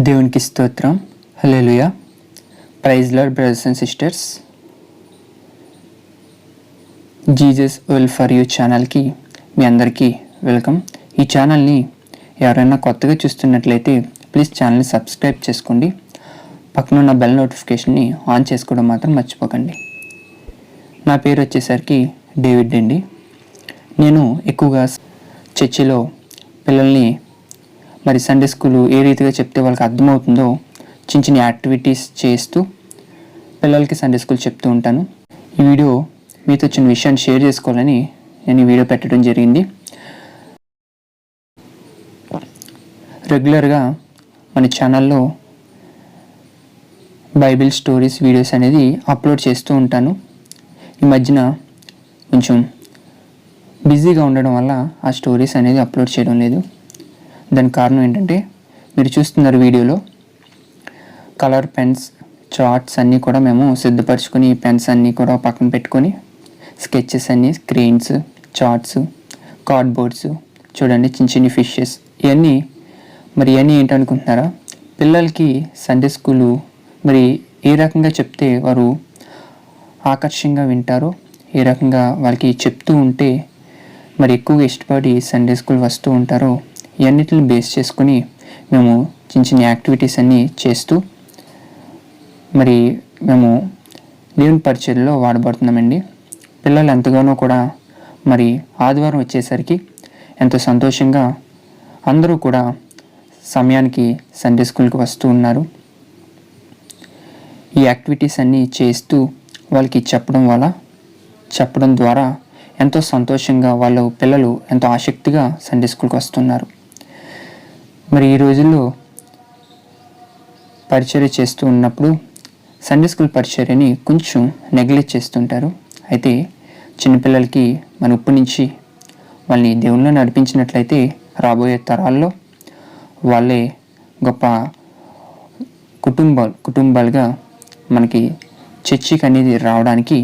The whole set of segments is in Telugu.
దేవునికి స్తోత్రం. Hallelujah. Praise Lord brothers and sisters. Jesus will for you ఛానల్కి మీ అందరికీ వెల్కమ్. ఈ ఛానల్ని ఎవరైనా కొత్తగా చూస్తున్నట్లయితే ప్లీజ్ ఛానల్ని సబ్స్క్రైబ్ చేసుకోండి. పక్కన ఉన్న బెల్ నోటిఫికేషన్ని ఆన్ చేసుకోవడం మాత్రం మర్చిపోకండి. నా పేరు వచ్చేసరికి డేవిడ్ అండి. నేను ఎక్కువగా చర్చిలో పిల్లల్ని మరి సండే స్కూలు ఏ రీతిగా చెప్తే వాళ్ళకి అర్థమవుతుందో చిన్న చిన్న యాక్టివిటీస్ చేస్తూ పిల్లలకి సండే స్కూల్ చెప్తూ ఉంటాను. ఈ వీడియో మీతో చిన్న విషయాన్ని షేర్ చేసుకోవాలని నేను ఈ వీడియో పెట్టడం జరిగింది. రెగ్యులర్గా మన ఛానల్లో బైబిల్ స్టోరీస్ వీడియోస్ అనేది అప్లోడ్ చేస్తూ ఉంటాను. ఈ మధ్యన కొంచెం బిజీగా ఉండడం వల్ల ఆ స్టోరీస్ అనేది అప్లోడ్ చేయడం లేదు. దానికి కారణం ఏంటంటే మీరు చూస్తున్నారు వీడియోలో కలర్ పెన్స్, చార్ట్స్ అన్నీ కూడా మేము సిద్ధపరచుకొని పెన్స్ అన్నీ కూడా పక్కన పెట్టుకొని స్కెచెస్ అన్నీ, స్క్రీన్స్, చార్ట్స్, కార్డ్బోర్డ్స్ చూడండి, చిన్న చిన్న ఫిషెస్ ఇవన్నీ ఏంటనుకుంటున్నారా? పిల్లలకి సండే స్కూలు మరి ఏ రకంగా చెప్తే వారు ఆకర్షంగా వింటారో, ఏ రకంగా వాళ్ళకి చెప్తూ ఉంటే మరి ఎక్కువగా ఇష్టపడి సండే స్కూల్ వస్తూ ఉంటారో ఇవన్నిటిని బేస్ చేసుకొని మేము చిన్న చిన్న యాక్టివిటీస్ అన్నీ చేస్తూ మరి మేము దేవుని పరిచర్యలో వాడబడుతున్నామండి. పిల్లలు ఎంతగానో కూడా మరి ఆదివారం వచ్చేసరికి ఎంతో సంతోషంగా అందరూ కూడా సమయానికి సండే స్కూల్కి వస్తూ ఉన్నారు. ఈ యాక్టివిటీస్ అన్నీ చేస్తూ వాళ్ళకి చెప్పడం ద్వారా ఎంతో సంతోషంగా వాళ్ళ పిల్లలు ఎంతో ఆసక్తిగా సండే స్కూల్కి వస్తున్నారు. మరి ఈ రోజుల్లో పరిచర్య చేస్తూ ఉన్నప్పుడు సండే స్కూల్ పరిచర్యని కొంచెం నెగ్లెక్ట్ చేస్తుంటారు. అయితే చిన్నపిల్లలకి మన ఇప్పటి నుంచి వాళ్ళని దేవుళ్ళో నడిపించినట్లయితే రాబోయే తరాల్లో వాళ్ళే గొప్ప కుటుంబాలుగా మనకి చర్చికి అనేది రావడానికి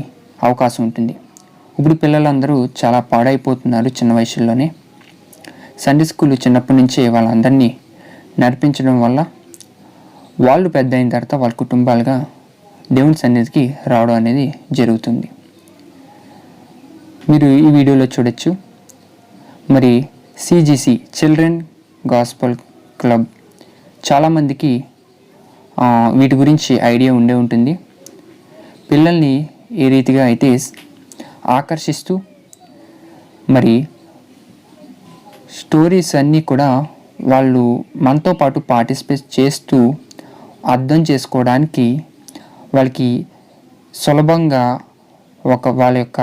అవకాశం ఉంటుంది. ఇప్పుడు పిల్లలందరూ చాలా పాడైపోతున్నారు చిన్న వయసులోనే. సండే స్కూల్ చిన్నప్పటి నుంచే వాళ్ళందరినీ నడిపించడం వల్ల వాళ్ళు పెద్ద అయిన తర్వాత వాళ్ళ కుటుంబాలుగా దేవుని సన్నిధికి రావడం అనేది జరుగుతుంది. మీరు ఈ వీడియోలో చూడొచ్చు. మరి సిజిసి చిల్డ్రన్ గాస్పల్ క్లబ్ చాలామందికి వీటి గురించి ఐడియా ఉండే ఉంటుంది. పిల్లల్ని ఏ రీతిగా అయితే ఆకర్షిస్తూ మరి స్టోరీస్ అన్నీ కూడా వాళ్ళు మనతో పాటు పార్టిసిపేట్ చేస్తూ అర్థం చేసుకోవడానికి వాళ్ళకి సులభంగా వాళ్ళ యొక్క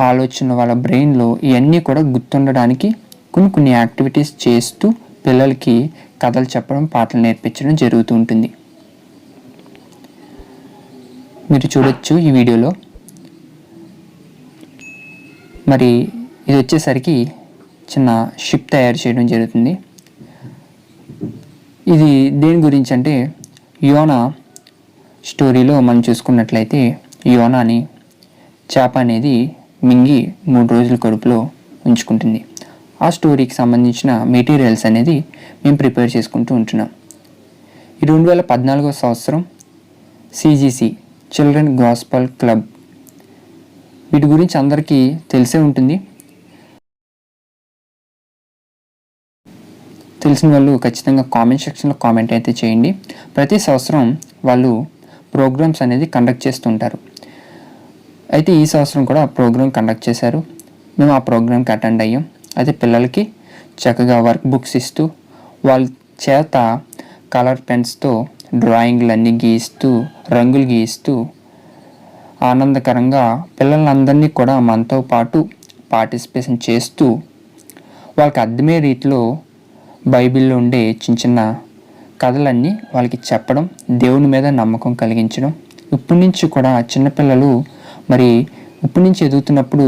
ఆలోచన, వాళ్ళ బ్రెయిన్లో ఇవన్నీ కూడా గుర్తుండడానికి కొన్ని యాక్టివిటీస్ చేస్తూ పిల్లలకి కథలు చెప్పడం, పాటలు నేర్పించడం జరుగుతూ ఉంటుంది. మీరు చూడొచ్చు ఈ వీడియోలో. మరి ఇది వచ్చేసరికి చిన్న షిప్ తయారు చేయడం జరుగుతుంది. ఇది దేని గురించి అంటే యోనా స్టోరీలో మనం చూసుకున్నట్లయితే యోనాని చేప అనేది మింగి 3 రోజుల కడుపులో ఉంచుకుంటుంది. ఆ స్టోరీకి సంబంధించిన మెటీరియల్స్ అనేది మేము ప్రిపేర్ చేసుకుంటూ ఉంటున్నాం. ఈ 2014 సంవత్సరం సిజిసి చిల్డ్రన్ గాస్పల్ క్లబ్ వీటి గురించి అందరికీ తెలిసే ఉంటుంది. తెలిసిన వాళ్ళు ఖచ్చితంగా కామెంట్ సెక్షన్లో కామెంట్ అయితే చేయండి. ప్రతి సంవత్సరం వాళ్ళు ప్రోగ్రామ్స్ అనేది కండక్ట్ చేస్తుంటారు. అయితే ఈ సంవత్సరం కూడా ప్రోగ్రామ్ కండక్ట్ చేశారు. మేము ఆ ప్రోగ్రామ్కి అటెండ్ అయ్యాం. అయితే పిల్లలకి చక్కగా వర్క్ బుక్స్ ఇస్తూ వాళ్ళ చేత కలర్ పెన్స్తో డ్రాయింగ్లు అన్నీ గీస్తూ, రంగులు గీస్తూ ఆనందకరంగా పిల్లలందరినీ కూడా మనతో పాటు పార్టిసిపేషన్ చేస్తూ వాళ్ళకి అర్థమయ్యే రీతిలో బైబిల్లో ఉండే చిన్న చిన్న కథలన్నీ వాళ్ళకి చెప్పడం, దేవుని మీద నమ్మకం కలిగించడం. ఇప్పటి నుంచి కూడా చిన్నపిల్లలు మరి ఇప్పటి నుంచి ఎదుగుతున్నప్పుడు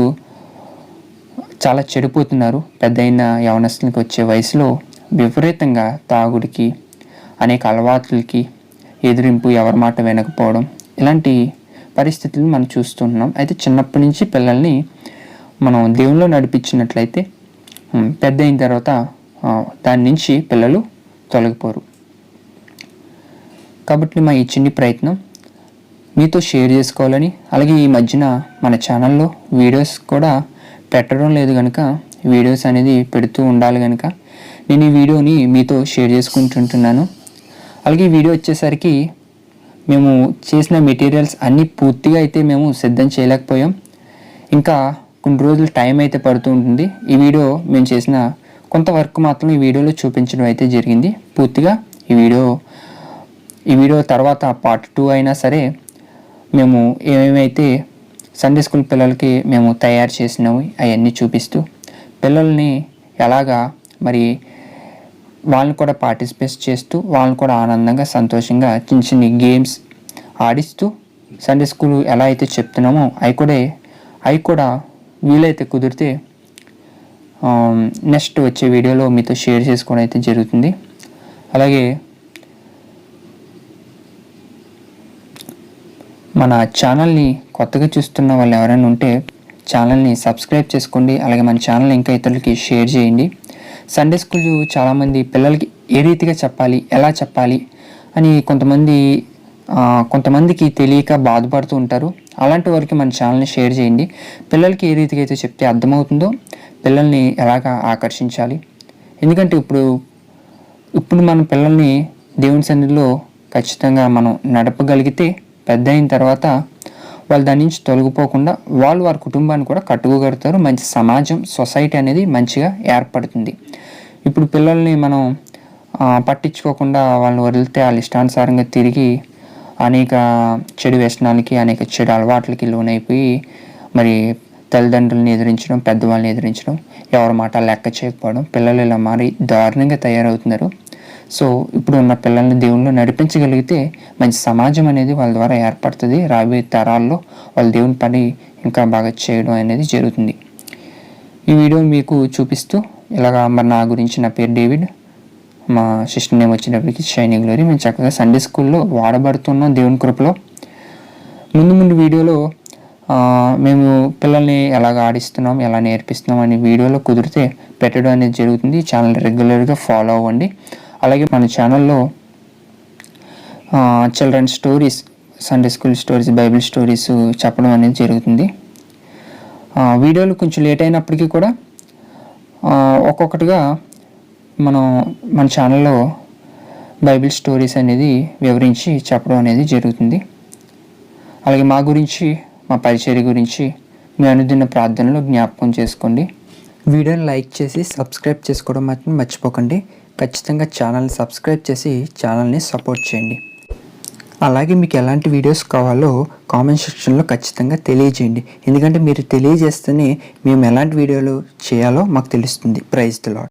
చాలా చెడిపోతున్నారు. పెద్ద అయిన యవనస్తులకి వచ్చే వయసులో విపరీతంగా తాగుడికి, అనేక అలవాట్లకి ఎదిరింపు, ఎవరి మాట వినకపోవడం, ఇలాంటి పరిస్థితులను మనం చూస్తున్నాం. అయితే చిన్నప్పటి నుంచి పిల్లల్ని మనం దేవునిలో నడిపించినట్లయితే పెద్ద అయిన తర్వాత దాని నుంచి పిల్లలు తొలగిపోరు. కాబట్టి మా ఈ చిన్ని ప్రయత్నం మీతో షేర్ చేసుకోవాలని, అలాగే ఈ మధ్యన మన ఛానల్లో వీడియోస్ కూడా పెట్టడం లేదు కనుక వీడియోస్ అనేది పెడుతూ ఉండాలి కనుక నేను ఈ వీడియోని మీతో షేర్ చేసుకుంటుంటున్నాను. అలాగే ఈ వీడియో వచ్చేసరికి మేము చేసిన మెటీరియల్స్ అన్నీ పూర్తిగా అయితే మేము సిద్ధం చేయలేకపోయాం. ఇంకా కొన్ని రోజులు టైం అయితే పడుతూ ఉంటుంది. ఈ వీడియో మేము చేసిన కొంత వర్క్ మాత్రం ఈ వీడియోలో చూపించడం అయితే జరిగింది. పూర్తిగా ఈ వీడియో తర్వాత పార్ట్ 2 అయినా సరే మేము ఏమేమైతే సండే స్కూల్ పిల్లలకి మేము తయారు చేసినవి అవన్నీ చూపిస్తూ పిల్లల్ని ఎలాగా మరి వాళ్ళని కూడా పార్టిసిపేట్ చేస్తూ వాళ్ళని కూడా ఆనందంగా సంతోషంగా చిన్న చిన్న గేమ్స్ ఆడిస్తూ సండే స్కూల్ ఎలా అయితే చెప్తున్నామో అవి కూడా వీలైతే కుదిరితే నెక్స్ట్ వచ్చే వీడియోలో మీతో షేర్ చేసుకోవడం అయితే జరుగుతుంది. అలాగే మన ఛానల్ని కొత్తగా చూస్తున్న వాళ్ళు ఎవరైనా ఉంటే ఛానల్ని సబ్స్క్రైబ్ చేసుకోండి. అలాగే మన ఛానల్ ఇంకా ఇతరులకి షేర్ చేయండి. సండే స్కూల్ చాలామంది పిల్లలకి ఏ రీతిగా చెప్పాలి, ఎలా చెప్పాలి అని కొంతమందికి తెలియక బాధపడుతూ ఉంటారు. అలాంటి వారికి మన ఛానల్ని షేర్ చేయండి. పిల్లలకి ఏ రీతిగా అయితే చెప్తే అర్థమవుతుందో పిల్లల్ని ఎలాగా ఆకర్షించాలి. ఎందుకంటే ఇప్పుడు మన పిల్లల్ని దేవుని సన్నిధిలో ఖచ్చితంగా మనం నడపగలిగితే పెద్ద అయిన తర్వాత వాళ్ళు దాని నుంచి తొలగిపోకుండా వారి కుటుంబాన్ని కూడా కట్టుకోగలుగుతారు. మంచి సమాజం, సొసైటీ అనేది మంచిగా ఏర్పడుతుంది. ఇప్పుడు పిల్లల్ని మనం పట్టించుకోకుండా వాళ్ళని వదిలితే వాళ్ళ ఇష్టానుసారంగా తిరిగి అనేక చెడు వ్యసనాలకి, అనేక చెడు అలవాట్లకి లోనైపోయి మరి తల్లిదండ్రులను ఎదిరించడం, పెద్దవాళ్ళని ఎదిరించడం, ఎవరి మాట లెక్క చేయకపోవడం, పిల్లలు ఇలా మారి దారుణంగా తయారవుతున్నారు. సో ఇప్పుడు ఉన్న పిల్లల్ని దేవుళ్ళు నడిపించగలిగితే మంచి సమాజం అనేది వాళ్ళ ద్వారా ఏర్పడుతుంది. రాబోయే తరాల్లో వాళ్ళ దేవుని పని ఇంకా బాగా చేయడం అనేది జరుగుతుంది. ఈ వీడియో మీకు చూపిస్తూ ఇలాగా మరి నా గురించి, నా పేరు డేవిడ్, మా సిస్టర్ నేమ్ వచ్చినప్పటికీ షైనీ గ్లోరీ. మేము చక్కగా సండే స్కూల్లో వాడబడుతున్నాం దేవుని కృపలో. ముందు వీడియోలో మేము పిల్లల్ని ఎలాగ ఆడిస్తున్నాం, ఎలా నేర్పిస్తున్నాం అనే వీడియోలో కుదిరితే పెట్టడం అనేది జరుగుతుంది. ఛానల్ రెగ్యులర్గా ఫాలో అవ్వండి. అలాగే మన ఛానల్లో children stories, Sunday school stories, Bible stories చెప్పడం అనేది జరుగుతుంది. వీడియోలు కొంచెం లేట్ అయినప్పటికీ కూడా ఒక్కొక్కటిగా మన ఛానల్లో బైబిల్ స్టోరీస్ అనేది వివరించి చెప్పడం అనేది జరుగుతుంది. అలాగే మా గురించి, మా పరిచర్య గురించి మీ అనుదిన ప్రార్థనలో జ్ఞాపకం చేసుకోండి. వీడియోని లైక్ చేసి సబ్స్క్రైబ్ చేసుకోవడం మాత్రం మర్చిపోకండి. ఖచ్చితంగా ఛానల్ని సబ్స్క్రైబ్ చేసి ఛానల్ని సపోర్ట్ చేయండి. అలాగే మీకు ఎలాంటి వీడియోస్ కావాలో కామెంట్ సెక్షన్లో ఖచ్చితంగా తెలియజేయండి. ఎందుకంటే మీరు తెలియజేస్తేనే మేము ఎలాంటి వీడియోలు చేయాలో మాకు తెలుస్తుంది. Praise the lord.